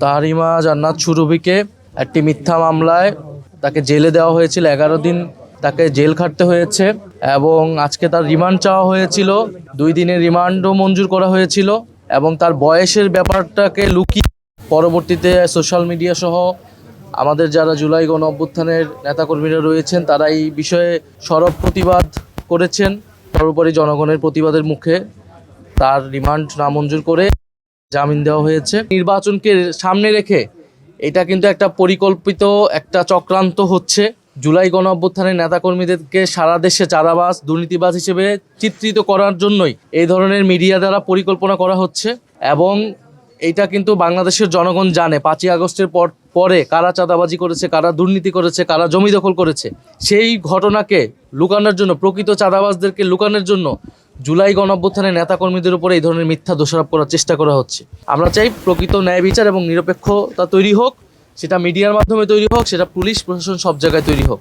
তাহারিমা জান্নাত সুরভিকে একটি মিথ্যা মামলায় তাকে জেলে দেওয়া হয়েছিল, 11 দিন তাকে জেল খাটতে হয়েছে এবং আজকে তার রিমান্ড চাওয়া হয়েছিল। 2 দিনের রিমান্ডও মঞ্জুর করা হয়েছিল এবং তার বয়সের ব্যাপারটাকে লুকিয়ে পরবর্তীতে সোশ্যাল মিডিয়া সহ আমাদের যারা জুলাই গণ অভ্যুত্থানের নেতাকর্মীরা রয়েছেন তারা এই বিষয়ে সরব প্রতিবাদ করেছেন। সর্বোপরি জনগণের প্রতিবাদের মুখে তার রিমান্ড নামঞ্জুর করে জামিন দেওয়া হয়েছে। নির্বাচনকে সামনে রেখে এটা কিন্তু একটা পরিকল্পিত একটা চক্রান্ত হচ্ছে। জুলাই গণ অভ্যুত্থানের নেতাকর্মীদেরকে সারা দেশে চাঁদাবাজ দুর্নীতিবাজ হিসেবে চিত্রিত করার জন্যই এই ধরনের মিডিয়া দ্বারা পরিকল্পনা করা হচ্ছে এবং এইটা কিন্তু বাংলাদেশের জনগণ জানে 5ই আগস্টের পরে কারা চাঁদাবাজি করেছে, কারা দুর্নীতি করেছে, কারা জমি দখল করেছে। সেই ঘটনাকে লুকানোর জন্য, প্রকৃত চাঁদাবাজদেরকে লুকানোর জন্য জুলাই গণ অভ্যুত্থানের নেতাকর্মীদের উপরে এই ধরনের মিথ্যা দোষারোপ করার চেষ্টা করা হচ্ছে। আমরা চাই প্রকৃত ন্যায় বিচার এবং নিরপেক্ষতা তৈরি হোক, সেটা মিডিয়ার মাধ্যমে তৈরি হোক, সেটা পুলিশ প্রশাসন সব জায়গায় তৈরি হোক।